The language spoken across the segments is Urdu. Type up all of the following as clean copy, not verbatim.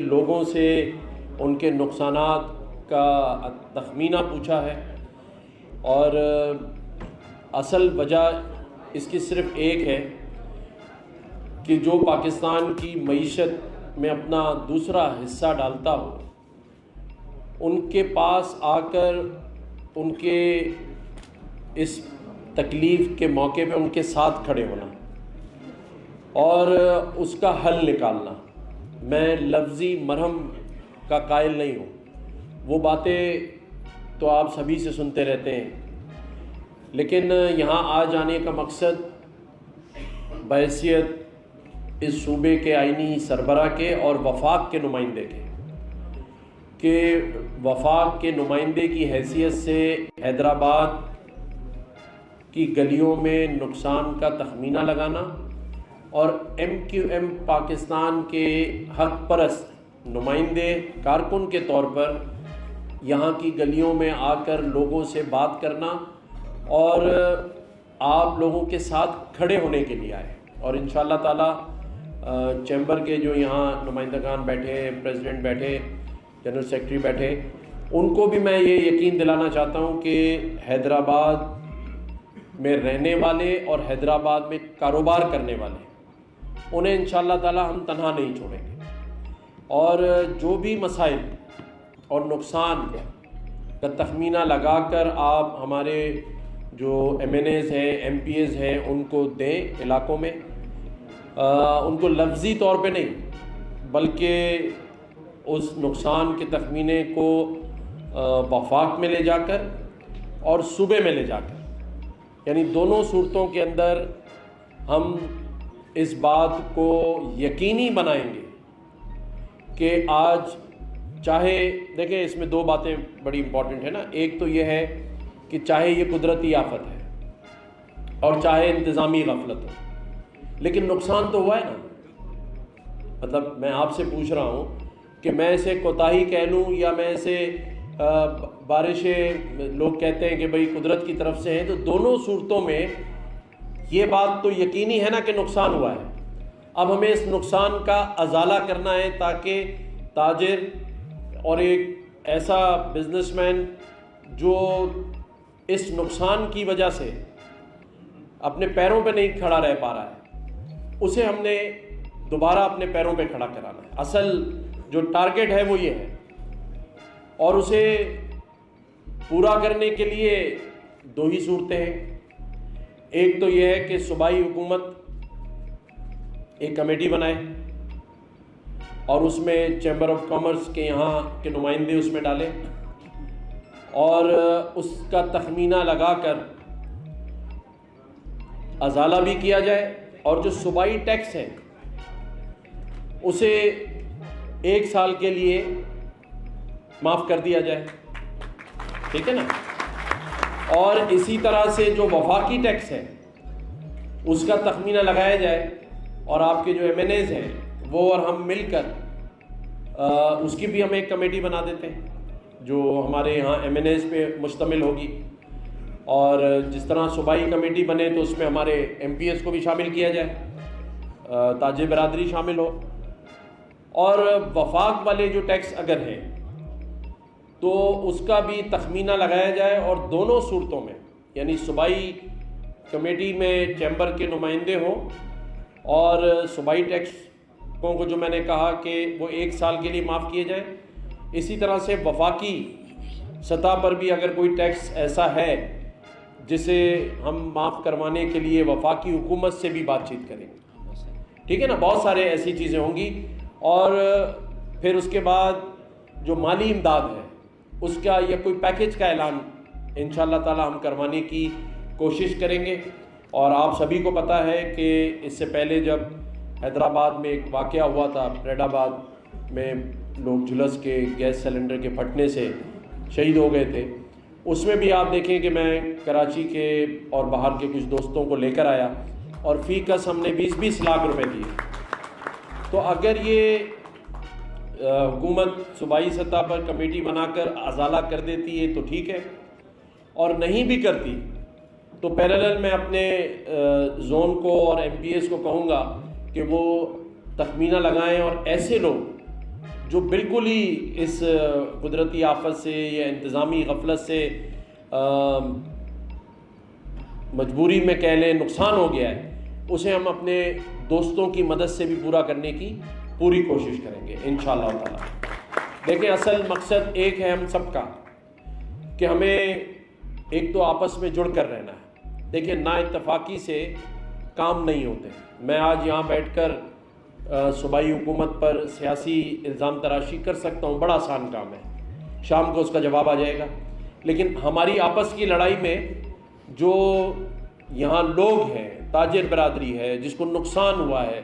لوگوں سے ان کے نقصانات کا تخمینہ پوچھا ہے، اور اصل وجہ اس کی صرف ایک ہے کہ جو پاکستان کی معیشت میں اپنا دوسرا حصہ ڈالتا ہو، ان کے پاس آ کر ان کے اس تکلیف کے موقع پہ ان کے ساتھ کھڑے ہونا اور اس کا حل نکالنا۔ میں لفظی مرہم کا قائل نہیں ہوں، وہ باتیں تو آپ سبھی سے سنتے رہتے ہیں، لیکن یہاں آ جانے کا مقصد بحیثیت اس صوبے کے آئینی سربراہ کے اور وفاق کے نمائندے کے، کہ وفاق کے نمائندے کی حیثیت سے حیدرآباد کی گلیوں میں نقصان کا تخمینہ لگانا اور ایم کیو ایم پاکستان کے حق پرست نمائندے کارکن کے طور پر یہاں کی گلیوں میں آ کر لوگوں سے بات کرنا اور آپ لوگوں کے ساتھ کھڑے ہونے کے لیے آئے۔ اور انشاءاللہ تعالی چیمبر کے جو یہاں نمائندگان بیٹھے، پریزیڈنٹ بیٹھے، جنرل سیکرٹری بیٹھے، ان کو بھی میں یہ یقین دلانا چاہتا ہوں کہ حیدرآباد میں رہنے والے اور حیدرآباد میں کاروبار کرنے والے، انہیں انشاءاللہ تعالی ہم تنہا نہیں چھوڑیں گے، اور جو بھی مسائل اور نقصان کا تخمینہ لگا کر آپ ہمارے جو ایم این ایز ہیں، ایم پی ایز ہیں، ان کو دیں علاقوں میں، ان کو لفظی طور پہ نہیں بلکہ اس نقصان کے تخمینے کو وفاق میں لے جا کر اور صوبے میں لے جا کر، یعنی دونوں صورتوں کے اندر ہم اس بات کو یقینی بنائیں گے کہ آج چاہے دیکھیں اس میں دو باتیں بڑی امپورٹنٹ ہیں نا، ایک تو یہ ہے کہ چاہے یہ قدرتی آفت ہے اور چاہے انتظامی غفلت ہو، لیکن نقصان تو ہوا ہے نا۔ مطلب میں آپ سے پوچھ رہا ہوں کہ میں اسے کوتاہی کہہ لوں یا میں اسے بارشیں لوگ کہتے ہیں کہ بھئی قدرت کی طرف سے ہیں، تو دونوں صورتوں میں یہ بات تو یقینی ہے نا کہ نقصان ہوا ہے۔ اب ہمیں اس نقصان کا ازالہ کرنا ہے تاکہ تاجر اور ایک ایسا بزنس مین جو اس نقصان کی وجہ سے اپنے پیروں پہ نہیں کھڑا رہ پا رہا ہے، اسے ہم نے دوبارہ اپنے پیروں پہ کھڑا کرانا ہے۔ اصل جو ٹارگٹ ہے وہ یہ ہے، اور اسے پورا کرنے کے لیے دو ہی صورتیں ہیں۔ ایک تو یہ ہے کہ صوبائی حکومت ایک کمیٹی بنائے اور اس میں چیمبر آف کامرس کے یہاں کے نمائندے اس میں ڈالے اور اس کا تخمینہ لگا کر ازالہ بھی کیا جائے، اور جو صوبائی ٹیکس ہے اسے 1 سال کے لیے معاف کر دیا جائے، ٹھیک ہے نا۔ اور اسی طرح سے جو وفاقی ٹیکس ہے اس کا تخمینہ لگایا جائے، اور آپ کے جو ایم این ایز ہیں وہ اور ہم مل کر اس کی بھی ہم ایک کمیٹی بنا دیتے ہیں جو ہمارے یہاں ایم این ایز پہ مشتمل ہوگی، اور جس طرح صوبائی کمیٹی بنے تو اس میں ہمارے ایم پی ایس کو بھی شامل کیا جائے، تاج برادری شامل ہو، اور وفاق والے جو ٹیکس اگر ہیں تو اس کا بھی تخمینہ لگایا جائے، اور دونوں صورتوں میں یعنی صوبائی کمیٹی میں چیمبر کے نمائندے ہوں اور صوبائی ٹیکسوں کو جو میں نے کہا کہ وہ 1 سال کے لیے معاف کیے جائیں، اسی طرح سے وفاقی سطح پر بھی اگر کوئی ٹیکس ایسا ہے جسے ہم معاف کروانے کے لیے وفاقی حکومت سے بھی بات چیت کریں گے، ٹھیک ہے نا۔ بہت سارے ایسی چیزیں ہوں گی، اور پھر اس کے بعد جو مالی امداد ہے اس کا یا کوئی پیکج کا اعلان انشاءاللہ تعالی ہم کروانے کی کوشش کریں گے۔ اور آپ سبھی کو پتہ ہے کہ اس سے پہلے جب حیدرآباد میں ایک واقعہ ہوا تھا، پریڈ آباد میں لوگ جھلس کے گیس سلنڈر کے پھٹنے سے شہید ہو گئے تھے، اس میں بھی آپ دیکھیں کہ میں کراچی کے اور باہر کے کچھ دوستوں کو لے کر آیا اور فی کس ہم نے 20-20 لاکھ روپے دیے۔ تو اگر یہ حکومت صوبائی سطح پر کمیٹی بنا کر ازالہ کر دیتی ہے تو ٹھیک ہے، اور نہیں بھی کرتی تو پیرالل میں اپنے زون کو اور ایم پی ایس کو کہوں گا کہ وہ تخمینہ لگائیں اور ایسے لوگ جو بالکل ہی اس قدرتی آفت سے یا انتظامی غفلت سے مجبوری میں کہہ لیں نقصان ہو گیا ہے، اسے ہم اپنے دوستوں کی مدد سے بھی پورا کرنے کی پوری کوشش کریں گے انشاءاللہ تعالی۔ دیکھیں اصل مقصد ایک ہے ہم سب کا کہ ہمیں ایک تو آپس میں جڑ کر رہنا ہے۔ دیکھیں نا اتفاقی سے کام نہیں ہوتے۔ میں آج یہاں بیٹھ کر صوبائی حکومت پر سیاسی الزام تراشی کر سکتا ہوں، بڑا آسان کام ہے، شام کو اس کا جواب آ جائے گا۔ لیکن ہماری آپس کی لڑائی میں جو یہاں لوگ ہیں، تاجر برادری ہے، جس کو نقصان ہوا ہے،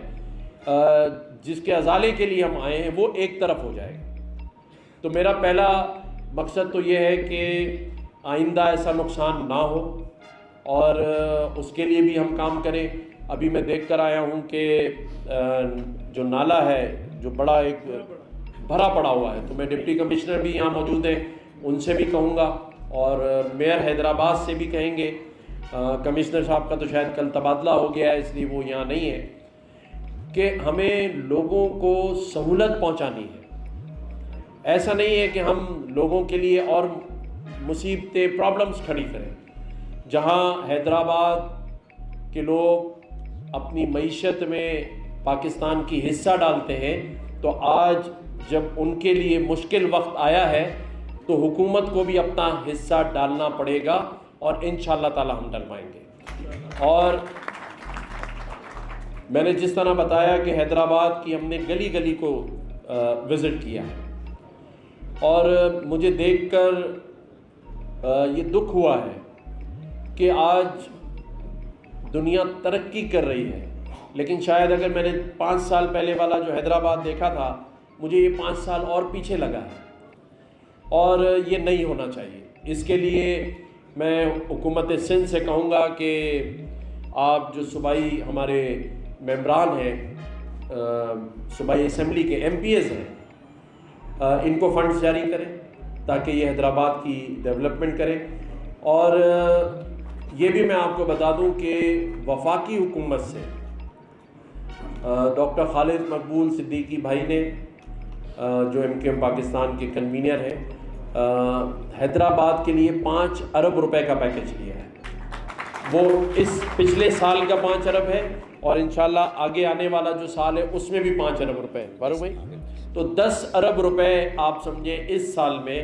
جس کے ازالے کے لیے ہم آئے ہیں، وہ ایک طرف ہو جائے گا۔ تو میرا پہلا مقصد تو یہ ہے کہ آئندہ ایسا نقصان نہ ہو اور اس کے لیے بھی ہم کام کریں۔ ابھی میں دیکھ کر آیا ہوں کہ جو نالا ہے جو بڑا ایک بھرا پڑا ہوا ہے، تو میں ڈپٹی کمشنر بھی یہاں موجود ہیں، ان سے بھی کہوں گا اور میئر حیدرآباد سے بھی کہیں گے۔ کمشنر صاحب کا تو شاید کل تبادلہ ہو گیا ہے اس لیے وہ یہاں نہیں ہے، کہ ہمیں لوگوں کو سہولت پہنچانی ہے۔ ایسا نہیں ہے کہ ہم لوگوں کے لیے اور مصیبتیں پرابلمز کھڑی کریں۔ جہاں حیدرآباد کے لوگ اپنی معیشت میں پاکستان کی حصہ ڈالتے ہیں، تو آج جب ان کے لیے مشکل وقت آیا ہے تو حکومت کو بھی اپنا حصہ ڈالنا پڑے گا اور انشاءاللہ تعالی ہم ڈلوائیں گے۔ اور میں نے جس طرح بتایا کہ حیدرآباد کی ہم نے گلی گلی کو وزٹ کیا اور مجھے دیکھ کر یہ دکھ ہوا ہے کہ آج دنیا ترقی کر رہی ہے، لیکن شاید اگر میں نے 5 سال پہلے والا جو حیدرآباد دیکھا تھا، مجھے یہ 5 سال اور پیچھے لگا ہے اور یہ نہیں ہونا چاہیے۔ اس کے لیے میں حکومت سندھ سے کہوں گا کہ آپ جو صوبائی ہمارے ممبران ہیں، صوبائی اسمبلی کے ایم پی ایز ہیں، ان کو فنڈز جاری کریں تاکہ یہ حیدرآباد کی ڈیولپمنٹ کریں۔ اور یہ بھی میں آپ کو بتا دوں کہ وفاقی حکومت سے ڈاکٹر خالد مقبول صدیقی بھائی نے، جو MQM پاکستان کے کنوینر ہیں، حیدرآباد کے لیے 5 ارب روپے کا پیکج لیا ہے۔ وہ اس پچھلے سال کا 5 ارب ہے اور انشاءاللہ آگے آنے والا جو سال ہے اس میں بھی 5 ارب روپے ہے، فاروق بھائی، تو 10 ارب روپے آپ سمجھیں اس سال میں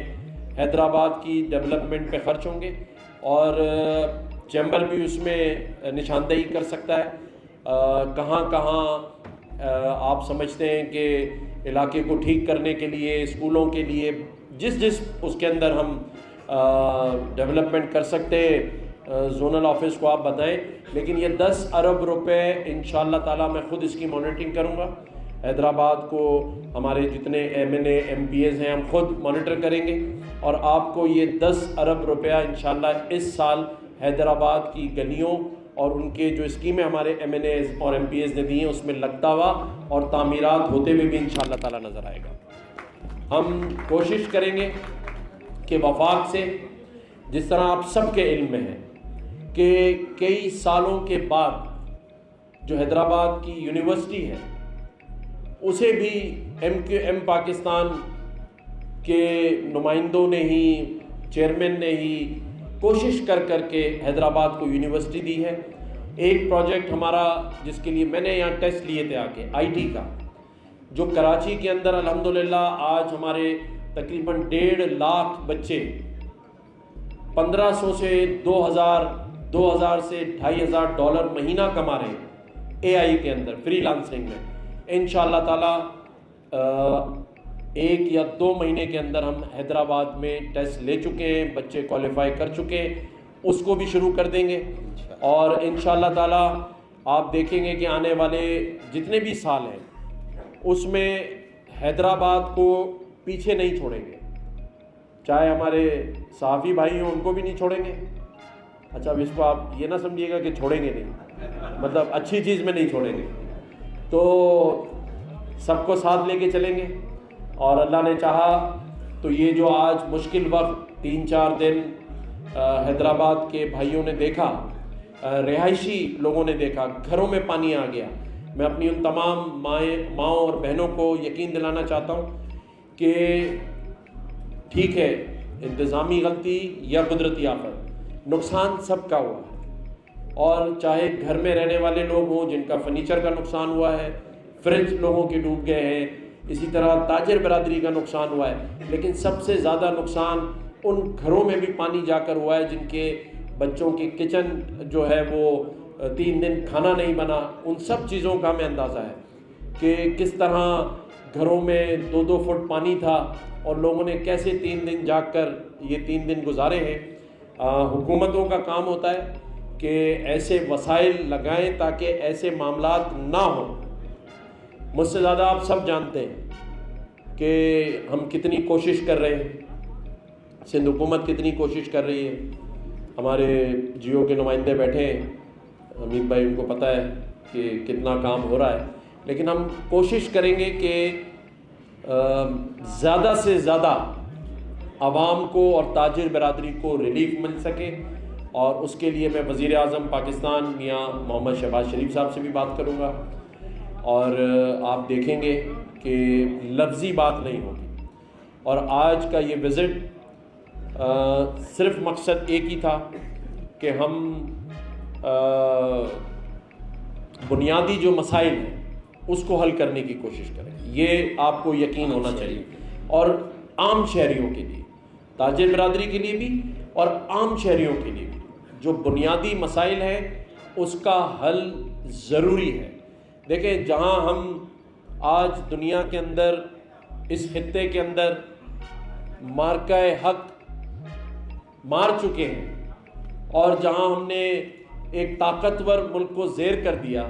حیدرآباد کی ڈیولپمنٹ پہ خرچ ہوں گے اور چیمبر بھی اس میں نشاندہی کر سکتا ہے کہاں کہاں آپ سمجھتے ہیں کہ علاقے کو ٹھیک کرنے کے لیے، اسکولوں کے لیے، جس اس کے اندر ہم ڈیولپمنٹ کر سکتے ہیں، زونل آفس کو آپ بتائیں۔ لیکن یہ 10 ارب روپے انشاءاللہ تعالیٰ میں خود اس کی مانیٹرنگ کروں گا۔ حیدرآباد کو ہمارے جتنے MNA MPs ہیں ہم خود مانیٹر کریں گے اور آپ کو یہ 10 ارب روپیہ انشاءاللہ اس سال حیدرآباد کی گلیوں اور ان کے جو اسکیمیں ہمارے MNAs اور MPs نے دی ہیں اس میں لگتا ہوا اور تعمیرات ہوتے ہوئے بھی انشاءاللہ تعالیٰ نظر آئے گا۔ ہم کوشش کریں گے کہ وفاق سے، جس طرح آپ سب کے علم میں ہے کہ کئی سالوں کے بعد جو حیدرآباد کی یونیورسٹی ہے اسے بھی MQM پاکستان کے نمائندوں نے ہی، چیئرمین نے ہی کوشش کر کے حیدرآباد کو یونیورسٹی دی ہے۔ ایک پروجیکٹ ہمارا جس کے لیے میں نے یہاں ٹیسٹ لیے تھے آگے IT کا، جو کراچی کے اندر الحمدللہ آج ہمارے تقریباً 1.5 لاکھ بچے 1500 سے 2000 سے $2500 مہینہ کما رہے ہیں AI کے اندر فری لانسنگ میں۔ انشاءاللہ تعالیٰ 1 یا 2 مہینے کے اندر ہم حیدرآباد میں ٹیسٹ لے چکے ہیں، بچے کوالیفائی کر چکے ہیں، اس کو بھی شروع کر دیں گے اور انشاءاللہ تعالیٰ آپ دیکھیں گے کہ آنے والے جتنے بھی سال ہیں اس میں حیدرآباد کو پیچھے نہیں چھوڑیں گے، چاہے ہمارے صحافی بھائی ہوں ان کو بھی نہیں چھوڑیں گے۔ اچھا اب اس کو آپ یہ نہ سمجھیے گا کہ چھوڑیں گے نہیں، مطلب اچھی چیز میں نہیں چھوڑیں گے، تو سب کو ساتھ لے کے چلیں گے اور اللہ نے چاہا تو یہ جو آج مشکل وقت 3-4 دن حیدرآباد کے بھائیوں نے دیکھا، رہائشی لوگوں نے دیکھا، گھروں میں پانی آ گیا، میں اپنی ان تمام ماؤں اور بہنوں کو یقین دلانا چاہتا ہوں کہ ٹھیک ہے انتظامی غلطی یا قدرتی آفت، نقصان سب کا ہوا ہے، اور چاہے گھر میں رہنے والے لوگ ہوں جن کا فرنیچر کا نقصان ہوا ہے، فریج لوگوں کے ڈوب گئے ہیں، اسی طرح تاجر برادری کا نقصان ہوا ہے، لیکن سب سے زیادہ نقصان ان گھروں میں بھی پانی جا کر ہوا ہے جن کے بچوں کی کچن جو ہے وہ 3 دن کھانا نہیں بنا۔ ان سب چیزوں کا ہمیں اندازہ ہے کہ کس طرح گھروں میں 2-2 فٹ پانی تھا اور لوگوں نے کیسے 3 دن جاگ کر یہ 3 دن گزارے ہیں۔ حکومتوں کا کام ہوتا ہے کہ ایسے وسائل لگائیں تاکہ ایسے معاملات نہ ہوں۔ مجھ سے زیادہ آپ سب جانتے ہیں کہ ہم کتنی کوشش کر رہے ہیں، سندھ حکومت کتنی کوشش کر رہی ہے، ہمارے جیو کے نمائندے بیٹھے ہیں، حمید بھائی ان کو پتہ ہے کہ کتنا کام ہو رہا ہے، لیکن ہم کوشش کریں گے کہ زیادہ سے زیادہ عوام کو اور تاجر برادری کو ریلیف مل سکے، اور اس کے لیے میں وزیر اعظم پاکستان میاں محمد شہباز شریف صاحب سے بھی بات کروں گا، اور آپ دیکھیں گے کہ لفظی بات نہیں ہوگی۔ اور آج کا یہ وزٹ صرف مقصد ایک ہی تھا کہ ہم بنیادی جو مسائل ہیں اس کو حل کرنے کی کوشش کریں، یہ آپ کو یقین ہونا چاہیے، اور عام شہریوں کے لیے، تاجر برادری کے لیے بھی اور عام شہریوں کے لیے بھی جو بنیادی مسائل ہیں اس کا حل ضروری ہے۔ دیکھیں، جہاں ہم آج دنیا کے اندر، اس خطے کے اندر مارکہ حق مار چکے ہیں، اور جہاں ہم نے ایک طاقتور ملک کو زیر کر دیا،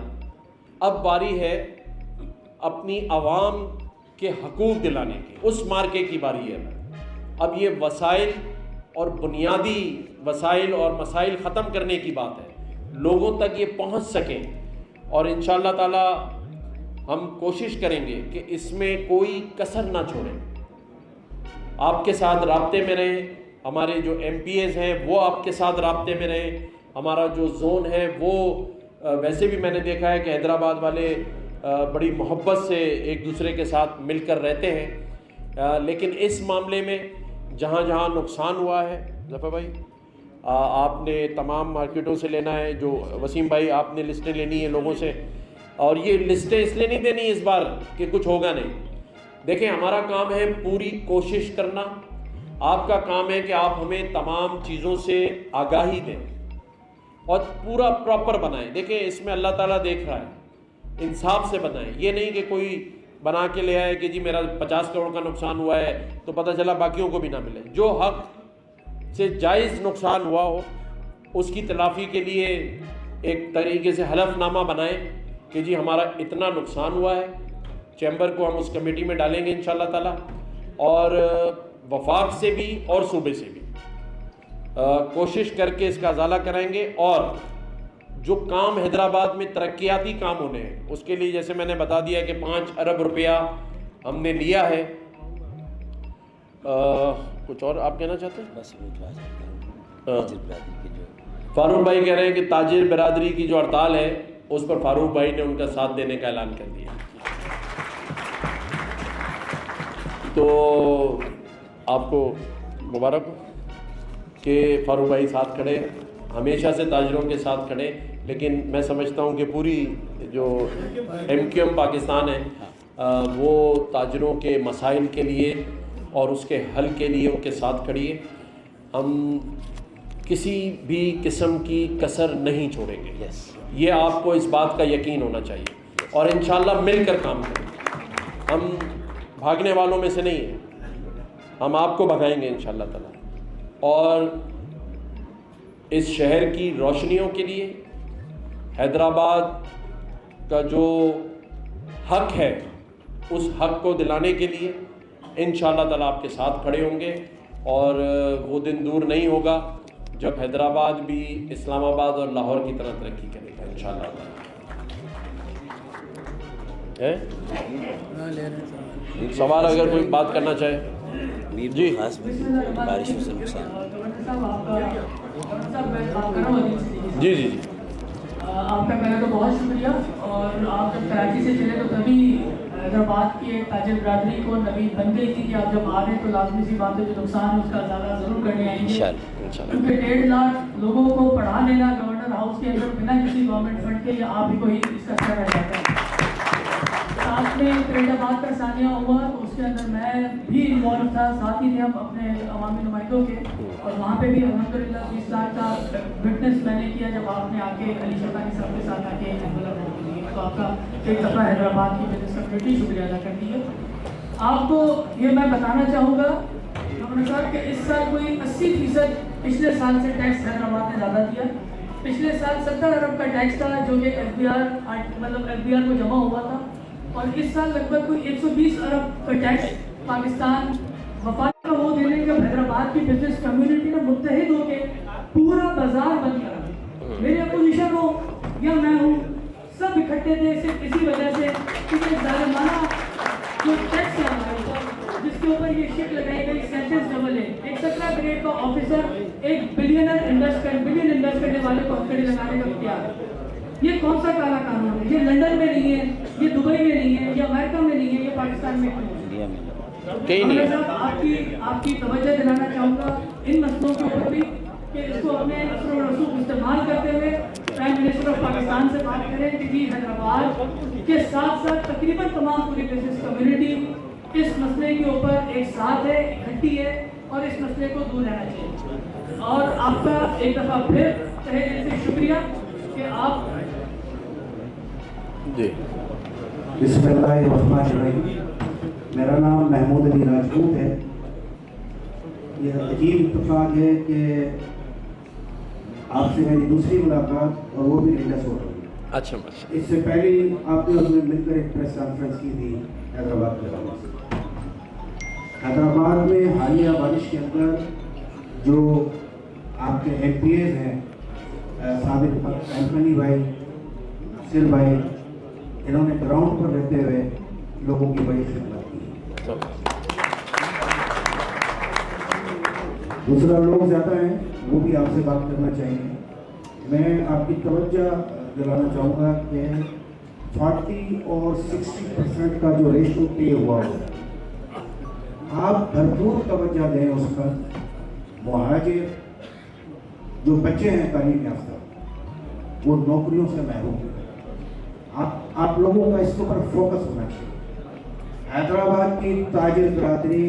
اب باری ہے اپنی عوام کے حقوق دلانے کی، اس مارکے کی باری ہے۔ اب یہ وسائل اور بنیادی وسائل اور مسائل ختم کرنے کی بات ہے، لوگوں تک یہ پہنچ سکیں، اور انشاءاللہ تعالی ہم کوشش کریں گے کہ اس میں کوئی کسر نہ چھوڑیں۔ آپ کے ساتھ رابطے میں رہیں، ہمارے جو ایم پی ایز ہیں وہ آپ کے ساتھ رابطے میں رہیں، ہمارا جو زون ہے وہ ویسے بھی میں نے دیکھا ہے کہ حیدرآباد والے بڑی محبت سے ایک دوسرے کے ساتھ مل کر رہتے ہیں، لیکن اس معاملے میں جہاں جہاں نقصان ہوا ہے، ظفر بھائی آپ نے تمام مارکیٹوں سے لینا ہے، جو وسیم بھائی آپ نے لسٹیں لینی ہیں لوگوں سے، اور یہ لسٹیں اس لیے نہیں دینی اس بار کہ کچھ ہوگا نہیں۔ دیکھیں، ہمارا کام ہے پوری کوشش کرنا، آپ کا کام ہے کہ آپ ہمیں تمام چیزوں سے آگاہی دیں اور پورا پراپر بنائیں۔ دیکھیں، اس میں اللہ تعالیٰ دیکھ رہا ہے، انصاف سے بنائیں، یہ نہیں کہ کوئی بنا کے لے آئے کہ جی میرا 50 کروڑ کا نقصان ہوا ہے تو پتہ چلا باقیوں کو بھی نہ ملے۔ جو حق سے جائز نقصان ہوا ہو اس کی تلافی کے لیے ایک طریقے سے حلف نامہ بنائیں کہ جی ہمارا اتنا نقصان ہوا ہے، چیمبر کو ہم اس کمیٹی میں ڈالیں گے انشاءاللہ تعالیٰ، اور وفاق سے بھی اور صوبے سے بھی کوشش کر کے اس کا ازالہ کرائیں گے، اور جو کام حیدرآباد میں ترقیاتی کام ہونے ہیں اس کے لیے جیسے میں نے بتا دیا کہ 5 ارب روپیہ ہم نے لیا ہے۔ کچھ اور آپ کہنا چاہتے ہیں؟ فاروق بھائی کہہ رہے ہیں کہ تاجر برادری کی جو ہڑتال ہے اس پر فاروق بھائی نے ان کا ساتھ دینے کا اعلان کر دیا، تو آپ کو مبارک ہو کہ فاروق بھائی ساتھ کھڑے، ہمیشہ سے تاجروں کے ساتھ کھڑے، لیکن میں سمجھتا ہوں کہ پوری جو ایم کیو ایم پاکستان ہے وہ تاجروں کے مسائل کے لیے اور اس کے حل کے لیے ان کے ساتھ کھڑی ہے۔ ہم کسی بھی قسم کی کسر نہیں چھوڑیں گے، یہ آپ کو اس بات کا یقین ہونا چاہیے، اور انشاءاللہ مل کر کام کریں گے۔ ہم بھاگنے والوں میں سے نہیں ہیں، ہم آپ کو بھگائیں گے انشاءاللہ تعالی، اور اس شہر کی روشنیوں کے لیے، حیدرآباد کا جو حق ہے اس حق کو دلانے کے لیے انشاءاللہ تعالی آپ کے ساتھ کھڑے ہوں گے، اور وہ دن دور نہیں ہوگا جب حیدرآباد بھی اسلام آباد اور لاہور کی طرح ترقی کرے گا انشاءاللہ تعالی۔ سوال اگر کوئی بات کرنا چاہے جی۔ بارشوں سے نقصان جی جی جی آپ کا پہلے تو بہت شکریہ، اور آپ جب کراچی سے چلے تو تبھی حیدرآباد کی ایک تاجر برادری کو نوید بن گئی تھی کہ آپ جب آ رہے ہیں تو لازمی سی بات ہے جو نقصان ہے اس کا ازالہ ضرور کرنے آئیں گے، کیونکہ 1.5 لاکھ لوگوں کو پڑھا لینا گورنر ہاؤس کے اندر بنا کسی گورنمنٹ فنڈ کے یا آپ ہی کو ہی اس کا خیال رہ جاتا ہے۔ ساتھ میں فریڈ آباد کا ثانیہ ہوا تو اس کے اندر میں بھی انوالو تھا، ساتھ ہی تھے ہم اپنے عوامی نمائندوں کے، اور وہاں پہ بھی الحمدللہ 20 لاکھ کا وٹنس میں نے کیا جب آپ نے آ کے علی شفانی صاحب کے ساتھ آ کے تو آپ کا ایک دفعہ حیدرآباد کی بزنس کمیونٹی شکریہ ادا کرتی ہے۔ آپ کو یہ میں بتانا چاہوں گا گورنر صاحب کہ اس سال کوئی 80% پچھلے سال سے ٹیکس حیدرآباد نے زیادہ دیا۔ پچھلے سال 70 ارب کا ٹیکس تھا جو کہ ایف بی آر کو جمع ہوا تھا، اور اس سال لگ بھگ کوئی 120 ارب کا ٹیکس پاکستان وفاق کا وہ دے لیں کہ حیدرآباد کی بزنس کمیونٹی نے متحد ہو کے پورا بازار بند کرا۔ میرے اپوزیشن ہو یا میں ہوں، سب اکٹھے تھے صرف اسی وجہ سے کہ ظالمانہ جو ٹیکس لگا جس کے اوپر یہ شک لگائی گئی سینٹنس ڈبل ہے، ایک 17 گریڈ کا آفیسر ایک بلین انویسٹ کرنے والے کو ہتھکڑی لگانے کا اختیار ہے۔ یہ کون سا کالا قانون ہے؟ یہ لندن میں نہیں ہے، یہ دبئی میں نہیں ہے، یہ امریکہ میں نہیں ہے، یہ پاکستان میں کہیں نہیں۔ آپ کی توجہ دلانا چاہوں گا ان مسئلوں کے اوپر بھی کہ اس کو اپنے اثر و رسوخ استعمال کرتے ہوئے پرائم منسٹر آف پاکستان سے بات کریں کہ جی حیدرآباد کے ساتھ ساتھ تقریباً تمام پوری بزنس کمیونٹی اس مسئلے کے اوپر ایک ساتھ ہے، اکٹھی ہے، اور اس مسئلے کو دور رہنا چاہیے۔ اور آپ کا ایک دفعہ پھر تہہ دل سے شکریہ کہ آپ جی۔ بسم اللہ الرحمن الرحیم۔ میرا نام محمود علی راجپوت ہے۔ یہ عجیب اتفاق ہے کہ آپ سے میری دوسری ملاقات اور وہ بھی انڈس ہوٹل میں۔ اچھا، اس سے پہلے آپ نے مل کر ایک پریس کانفرنس کی تھی حیدرآباد کے حوالے سے۔ حیدرآباد میں حالیہ بارش کے اندر جو آپ کے ایم پی ایز ہیں، سابق اینٹھنی بھائی، ناصر بھائی، انہوں نے گراؤنڈ پر رہتے ہوئے لوگوں کی بڑی خدمت کی۔ دوسرا، لوگ زیادہ ہیں وہ بھی آپ سے بات کرنا چاہیں گے۔ میں آپ کی توجہ دلانا چاہوں گا کہ 40 اور 60% کا جو ریشو طے ہوا ہے، آپ بھرپور توجہ دیں اس پر۔ مہاجر جو بچے ہیں تعلیم یافتہ، وہ نوکریوں سے محروم ہیں۔ آپ لوگوں کا اس کے اوپر فوکس ہونا چاہیے۔ حیدرآباد کی تاجر برادری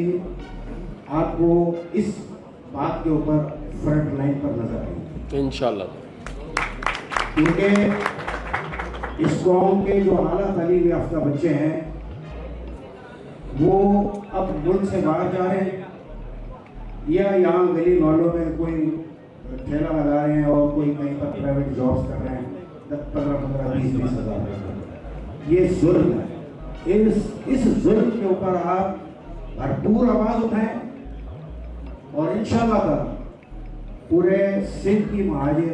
آپ کو اس بات کے اوپر فرنٹ لائن پر نظر آئے گی انشاءاللہ، کیونکہ اس قوم کے جو اعلیٰ تعلیم یافتہ بچے ہیں وہ اب ملک سے باہر جا رہے ہیں، یا یہاں گلی محلوں میں کوئی ٹھیلا لگا رہے ہیں اور کوئی کہیں پر پرائیویٹ جابس کر رہے ہیں، 15 20 ہزار۔ یہ ظلم ہے۔ اس ظلم کے اوپر آپ بھرپور آواز اٹھائیں، اور انشاءاللہ تعالی پورے سندھ کی مہاجر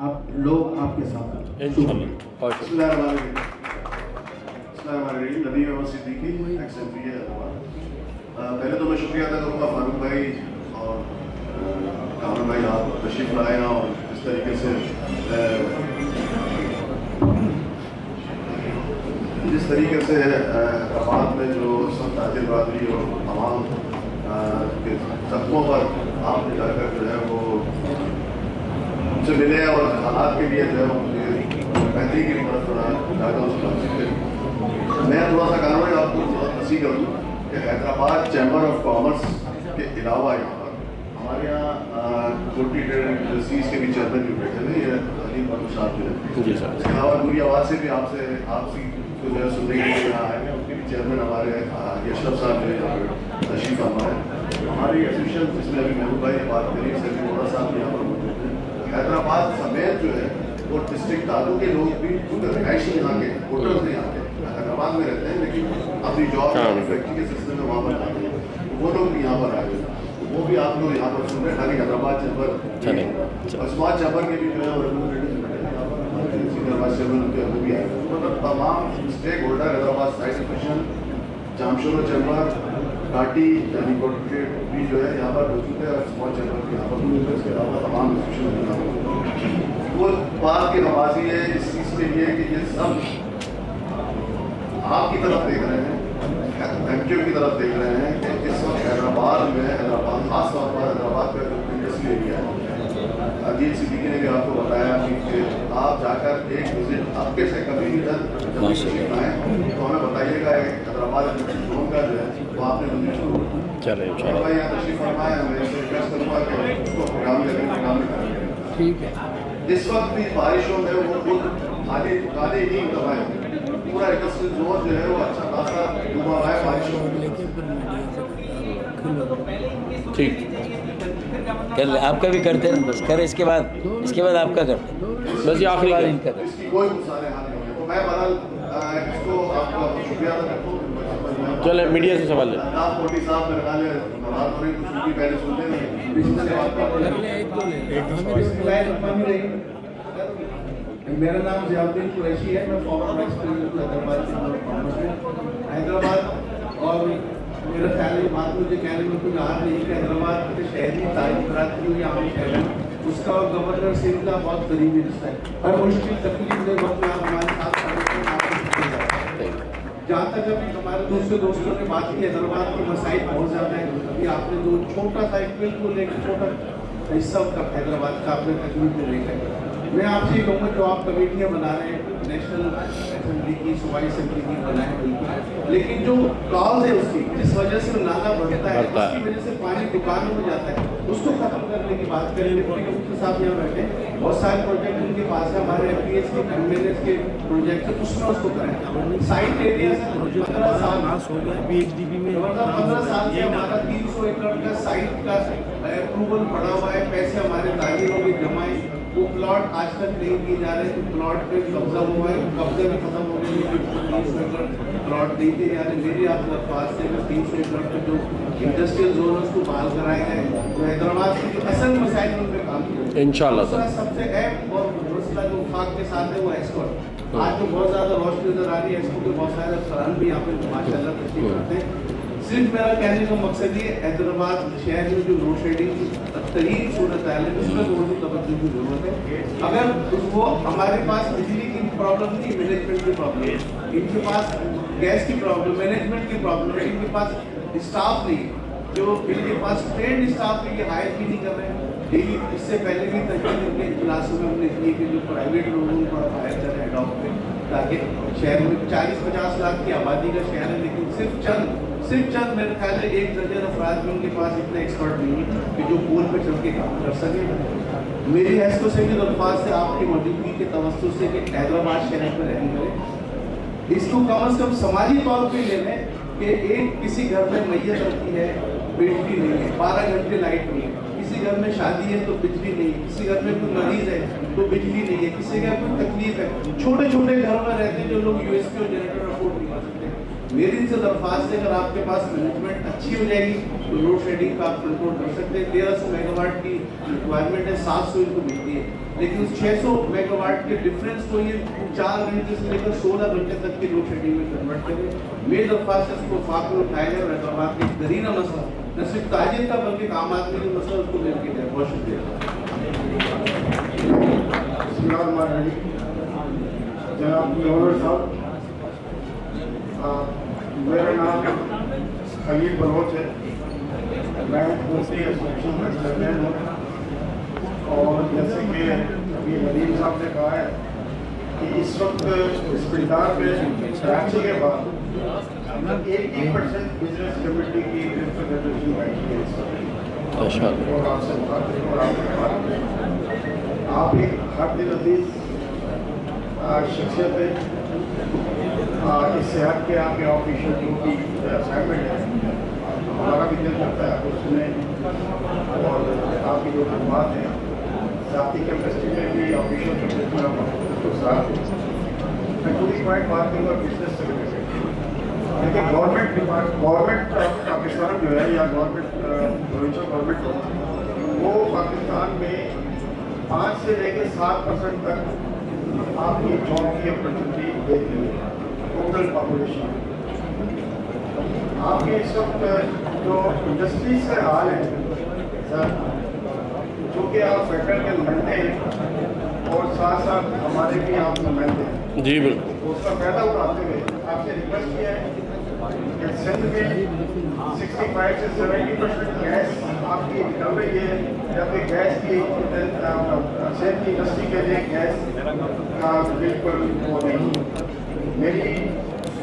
آپ لوگ آپ کے ساتھ ہیں۔ انشاءاللہ۔ بسم اللہ الرحمن الرحیم۔ بسم اللہ الرحمن الرحیم۔ نبی محمد صدیقی ایکسنٹری ہے۔ پہلے تو میں شکریہ ادا کروں گا فاروق بھائی اور کامل بھائی، آپ تشریف لائے ہیں اور اس طریقے سے حیدرآباد میں جو سب تاجر برادری اور تمام کے زخموں پر آپ نے جا کر جو ہے وہ ان سے ملے اور حالات کے لیے جو ہے وہ بہتری کی طرف جا کر اس کا میں تھوڑا سا کاروائی آپ کو وسیع کروں کہ حیدرآباد چیمبر آف کامرس کے علاوہ یہاں پر ہمارے یہاں کوٹی ٹریڈ انڈسٹریز کے بھی چیئرمین جو بیٹھے تھے، یہ علیم بخش صاحب جو ہے، جی سر، اس کے علاوہ نوری آواز سے بھی آپ سے جو ہے سننے کے لیے یہاں آئے ہیں، ان کے بھی چیئرمین ہمارے اشرف صاحب جو ہے تشریف فرما ہے۔ ہماری ایسوسیشن جس میں ابھی محبوب بھائی نے بات کری، سیکرٹری ووڑا صاحب یہاں پر موجود ہیں۔ حیدرآباد سمیت جو ہے وہ ڈسٹرکٹ دادو کے لوگ بھی کیونکہ رہائشی یہاں کے ہوٹلز نہیں آتے، حیدرآباد میں رہتے ہیں لیکن اپنی جاب فیکٹری کے سلسلے میں وہاں پر آتے ہیں، وہ لوگ بھی یہاں پر آئے ہیں، وہ بھی آپ لوگ یہاں پر سن رہے ہیں۔ خالی حیدرآباد چیمبر اور اسمارٹ چیمبر کے بھی جو ہے وہ بھی آئے ہیں، مطلب تمام stakeholder Hyderabad site association, Jamshoro chamber, گھاٹی یعنی کوٹی بھی جو ہے یہاں پر موجود ہے، اور اسمال چیمبر بھی یہاں پر موجود ہے۔ اس کے علاوہ تمام ایسوسیشن وہ بات کی نوازی ہے اس چیز کے لیے کہ یہ سب آپ کی طرف دیکھ رہے ہیں, MQ کی طرف دیکھ رہے ہیں کہ اس وقت حیدرآباد میں, حیدرآباد خاص طور پر حیدرآباد کا جو انڈسٹری ایریا ہے, اجیت صدیقی نے بھی آپ کو بتایا کہ آپ جا کر ایک وزٹ آپ کے سے کبھی بھی جب تشریف آئیں تو ہمیں بتائیے گا حیدرآباد زون کا جو ہے وہ آپ نے وزٹ ضرور. چلے میں یہاں تشریف فرمایا, میں ریکویسٹ کروں گا کہ اس کو پروگرام لے کر کام کریں. ٹھیک ہے. اس وقت بھی بارشوں میں وہ خود خالی نہیں دبائے, پورا انڈسٹریل زون جو ہے وہ اچھا خاصا ڈوبا ہوا ہے بارشوں میں. ٹھیک کر لیں, آپ کا بھی کرتے ہیں بس کریں, اس کے بعد آپ کا کرتے ہیں, بس یہ آخری بار کا. ان کا کرتے اس کی کوئی مسئلہ حل نہیں ہے. تو میں بہرحال اس کو آپ کا شکریہ ادا کرتا ہوں. چلیں میڈیا سے سوال لیں. اللہ موٹی صاحب میرے خیال ہے نواز ہو رہی کچھ ان کی پہلے سنتے ہیں میرا نام ضیاء الدین قریشی ہے, میں فارمر وائس پریزیڈنٹ حیدرآباد اور میرا خیال ہے بات مجھے کہنے میں کوئی یاد نہیں کہ حیدرآباد کے شہری تعلیمات کی ہوئی عام شہر ہے, اس کا اور گورنر سندھ کا بہت قریبی رشتہ ہے. ہر مشکل تکلیف دے وقت میں آپ ہمارے ساتھ جہاں تک ابھی ہمارے دوسرے دوستوں نے بات کی, حیدرآباد کے مسائل بہت زیادہ ہیں. ابھی آپ نے جو چھوٹا سا ایک بالکل ایک چھوٹا حصہ حیدرآباد کا آپ نے تکلیف میں لے کر, میں آپ سے یہ کہوں گا جو آپ کمیٹیاں بنا رہے ہیں نیشنل اسمبلی کی, صوبائی اسمبلی کی بنائیں بالکل, لیکن جو کاز ہے اس کی جس وجہ سے وہ نالا بڑھتا ہے, اس کی وجہ سے پانی دکانوں میں جاتا ہے, اس کو ختم کرنے کی بات کریں. ڈپٹی کمشنر صاحب یہاں بیٹھے, بہت سارے پروجیکٹ ان کے پاس ہے, ہمارے MPS کے MLAs کے پروجیکٹ ہے, اس میں اس کو کریں. سائٹ ایریا سے 15 سال ہو گئے, PHDB میں 15 سال سے ہمارا 300 ایکڑ کا سائٹ کا اپروول پڑا ہوا ہے, پیسے ہمارے تاجروں کے جمع ہیں, وہ پلاٹ آج تک نہیں دیے جا رہے. تو پلاٹ پہ قبضہ ہوا ہے, قبضے بھی ختم ہو گئے, 300 ایکڑ پلاٹ نہیں دیے جا رہے. میری آپ کے پاس سے 300 ایکڑ پہ جو انڈسٹریل زون ہے اس کو بحال کرائے گئے. تو حیدرآباد کے جو اصل مسائل ان پہ کام کیا انشاءاللہ سر. سب سے اہم اور مسئلہ جو خاک کے ساتھ ہے وہ ایکسپورٹ. آج تو بہت زیادہ روشنی نظر آ رہی ہے, ایکسپورٹ کے بہت سارے افسران بھی یہاں پہ ماشاء اللہ تشریف کرتے ہیں. صرف میرا کہنے کا مقصد یہ حیدرآباد شہر میں جو لوڈ شیڈنگ کی بدترین صورت حال ہے, اس میں تھوڑی توجہ کی ضرورت ہے. اگر وہ ہمارے پاس بجلی کی پرابلم نہیں, مینجمنٹ کی پرابلم ہے, ان کے پاس گیس کی پرابلم, مینجمنٹ کی پرابلم ہے, ان کے پاس اسٹاف نہیں, جو ان کے پاس ٹرینڈ اسٹاف ہے یہ ہائر بھی نہیں کر رہے ہیں. ڈیلی اس سے پہلے بھی تقریباً ان کے اجلاسوں میں ہم نے کی کہ جو پرائیویٹ لوگوں کو ہائر کر رہے ہیں ڈاک پہ, تاکہ شہر میں 40-50 لاکھ کی آبادی کا شہر ہے, لیکن صرف چند میرے خیال ہے 1 درجن افراد میں ان کے پاس اتنے ایکسپرٹ نہیں ہے کہ جو پول پہ چل کے کام کر سکیں. میری حیث سے بھی درخواست ہے آپ کی موجودگی کے توسط سے کہ حیدرآباد شہر میں رہنے کریں. اس کو کم از کم سماجی طور پہ لے لیں کہ ایک کسی گھر میں میت رہتی ہے, بجلی نہیں ہے, 12 گھنٹے لائٹ نہیں ہے, کسی گھر میں شادی ہے تو بجلی نہیں ہے, کسی گھر میں کوئی مریض ہے تو بجلی نہیں ہے, کسی کا کوئی تکلیف ہے, چھوٹے چھوٹے گھروں میں رہتے ہیں جو لوگ USB اور جنریٹر افورڈ نہیں کر سکتے. میری ان سے درخواست ہے اگر آپ کے پاس مینجمنٹ اچھی ہو جائے گی تو لوڈ شیڈنگ کا آپ کنٹرول کر سکتے ہیں. 1300 میگا واٹ کی ریکوائرمنٹ ہے, 700 ان کو ملتی ہے, لیکن اس 600 میگا واٹ کے ڈفرینس کو یہ 4 گھنٹے سے لے کر 16 گھنٹے تک کی لوڈ شیڈنگ میں کنورٹ کریں. میری درخواست ہے اس کو وفاق میں اٹھایا جائے اور حیدرآباد کے درینہ مسئلہ نہ صرف تاجر کا بلکہ عام آدمی کا مسئلہ اس کو لے کے جائے. بہت شکریہ. جناب گورنر صاحب, میرا نام خلیل بلوچ ہے, میں دوسری ایسوسیشن کا چیئرمین ہوں. اور جیسے کہ ابھی ندیم صاحب نے کہا ہے کہ اس وقت اسپلدار میں کراچی کے بعد 80% بزنس کمیٹی کی ریپرزنٹیشن بیٹھی ہے اس وقت, اور آپ سے مخاطب اور آپ سے بات کریں. آپ ایک ہر دل عزیز شخصیت ہے. اس صحت کے آپ کے آفیشل جو بھی اسائنمنٹ ہے ہمارا بھی دل کرتا ہے آپ کو سنیں, اور آپ کی جو خدمات ہیں ذاتی کیپیسٹی میں بھی آفیشل کیپیسٹی میں ساتھ میں پوری پوائنٹ بات کروں گا بزنس سے ریلیٹڈ. لیکن گورنمنٹ پاکستان جو ہے یا گورنمنٹ گورنمنٹ وہ پاکستان میں 5 سے لے کے 7% تک آپ کی جاب کی اپرچونیٹی دیکھ رہی ہے ٹوٹل پاپولیشن. آپ کے اس وقت جو انڈسٹریز کا حال ہے سر, جو کہ آپ فیڈرل کے نمائندے ہیں اور ساتھ ساتھ ہمارے بھی آپ نمائندے ہیں, جی بالکل, اس کا فائدہ اٹھاتے ہوئے آپ آپ سے ریکویسٹ کیا ہے کہ سندھ میں 65 سے 70% گیس آپ کی نکل رہی ہے، جبکہ گیس کی سندھ کی انڈسٹری کے لیے گیس کا بالکل وہ نہیں. میری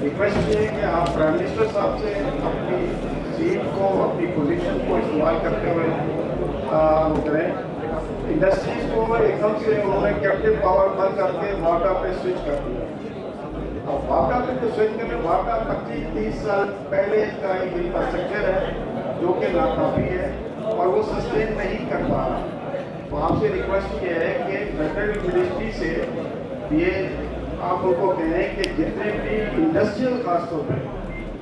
ریکویسٹ یہ ہے کہ آپ پرائم منسٹر صاحب سے اپنی سیٹ کو، اپنی پوزیشن کو استعمال کرتے ہوئے وہ کریں. انڈسٹریز کو ایک دم سے انہوں نے کیپٹیو پاور بند کر کے واٹا پہ سوئچ کر دیا. اب واٹا پہ جو سوئچ کریں، واٹا 25-30 سال پہلے کا ایک انفراسٹرکچر ہے جو کہ ناکافی ہے اور وہ سسٹین نہیں کر پا رہا. تو آپ سے ریکویسٹ یہ ہے کہ فیڈرل منسٹری سے یہ آپ ان کو کہیں کہ جتنے بھی انڈسٹریل کاسٹوں پہ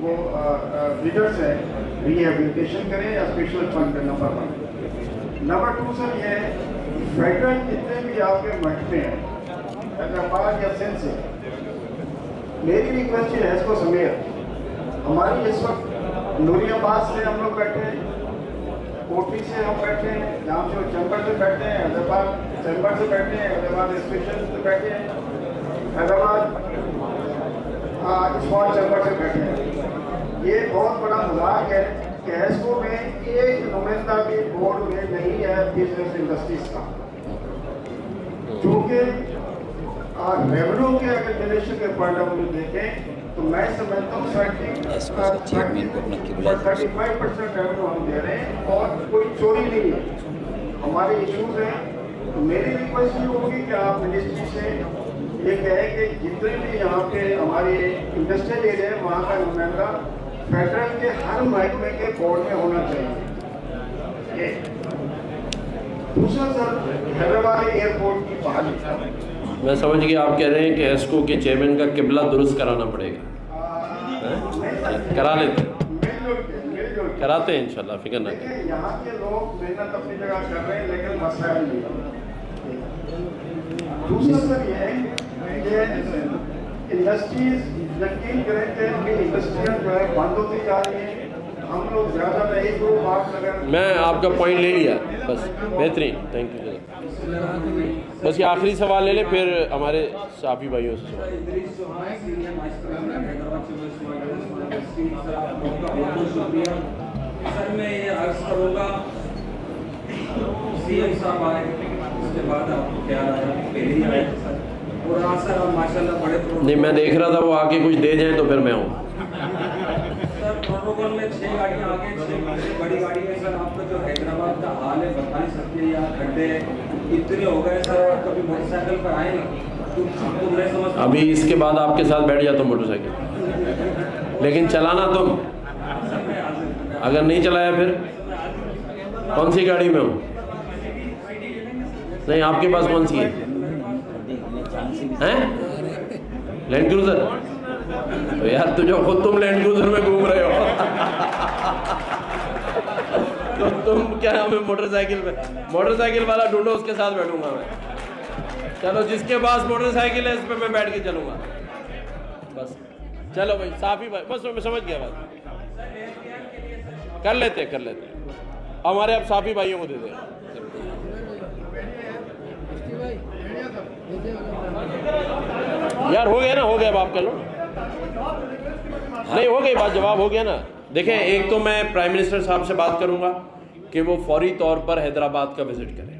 وہ فیڈرس ہیں ری ہیبلیٹیشن کریں یا اسپیشل فنڈ. نمبر 1. نمبر 2 سر یہ ہے فیڈرل جتنے بھی آپ کے محکمے ہیں حیدرآباد یا سندھ سے، میری ریکویسٹ یہ ہے اس کو سمیت ہماری اس وقت نوری آباد سے ہم لوگ بیٹھے ہیں، کوٹھی سے ہم بیٹھے ہیں، جہاں سے چیمبر سے بیٹھے ہیں، حیدرآباد چیمبر سے بیٹھے ہیں، حیدرآباد اسپیشل سے بیٹھے ہیں، حیدرآباد اسمال چیمبر سے بیٹھے ہیں. یہ بہت بڑا مذاق ہے کہ ایسکو میں ایک نمائندہ بھی بورڈ میں نہیں ہے بزنس انڈسٹریز کا. چونکہ ریونیو کے اگر جنریشن کے پوائنٹ آف ویو دیکھیں تو میں سمجھتا ہوں 35% ریونیو ہم دے رہے ہیں اور کوئی چوری نہیں ہے. ہمارے ایشوز ہیں. تو میری ریکویسٹ یہ ہوگی کہ آپ منسٹری سے یہ کہیں کہ جتنے بھی یہاں پہ ہمارے انڈسٹریل ایریا ہے وہاں کا نمائندہ فیڈرل کے ہر محکمے کے بورڈ میں ہونا چاہیے. دوسرا سر حیدرآباد ایئرپورٹ کی بحالی. میں سمجھ گیا آپ کہہ رہے ہیں کہ ایسکو کے چیئرمین کا قبلہ درست کرانا پڑے گا. کرا لیتے کراتے ہیں انشاءاللہ، فکر نہ کریں. یہاں کے لوگ محنت اپنی جگہ کر رہے ہیں لیکن مسائل نہیں. دوسرا سر یہ ہے کہ انڈسٹریز یقین کریں کہ انڈسٹریاں جو ہے بند ہوتی جا رہی ہیں. ہم لوگ زیادہ نہیں تو بات اگر میں آپ کا پوائنٹ لے لیا بس. بہترین، تھینک یو. بس یہ آخری سوال لے لیں پھر ہمارے صحافی بھائیوں سے سوال. سر میں یہ عرض کروں گا سی ایم صاحب آئے اس کے بعد آپ کو کیا آیا پہلے ہی آئے سر اور ہاں سر آپ ماشاء اللہ بڑے نہیں، میں دیکھ رہا تھا وہ آ کے کچھ دے جائیں تو پھر میں ہوں. سر پروٹوکول میں 6 گاڑیاں آگے 6 بڑی گاڑی ہے سر. آپ کا جو حیدرآباد کا حال ہے بتا نہیں سکتے، یا کھڈے اتنے ہو گئے سر. کبھی موٹر سائیکل پر آئے تو میں سمجھتا ہوں ابھی اس کے بعد آپ کے ساتھ بیٹھ جاتا ہوں موٹر سائیکل، لیکن چلانا تم. اگر نہیں چلایا پھر کون سی گاڑی میں ہوں؟ نہیں، آپ کے پاس کون سی ہے؟ Land cruiser? تو یار خود تم لینڈ کروزر میں گھوم رہے ہو تو تم کیا ہمیں موٹر سائیکل والا ڈھونڈو، اس کے ساتھ بیٹھوں گا میں. چلو جس کے پاس موٹر سائیکل ہے اس پہ میں بیٹھ کے چلوں گا بس. چلو بھائی صافی بھائی، بس میں سمجھ گیا بات. کر لیتے ہمارے اب صافی بھائیوں کو دے دیں. یار ہو گیا نا، ہو گیا اب آپ کر لو. نہیں ہو گئی بات، جواب ہو گیا نا. دیکھیں ایک تو میں پرائم منسٹر صاحب سے بات کروں گا کہ وہ فوری طور پر حیدرآباد کا وزٹ کریں.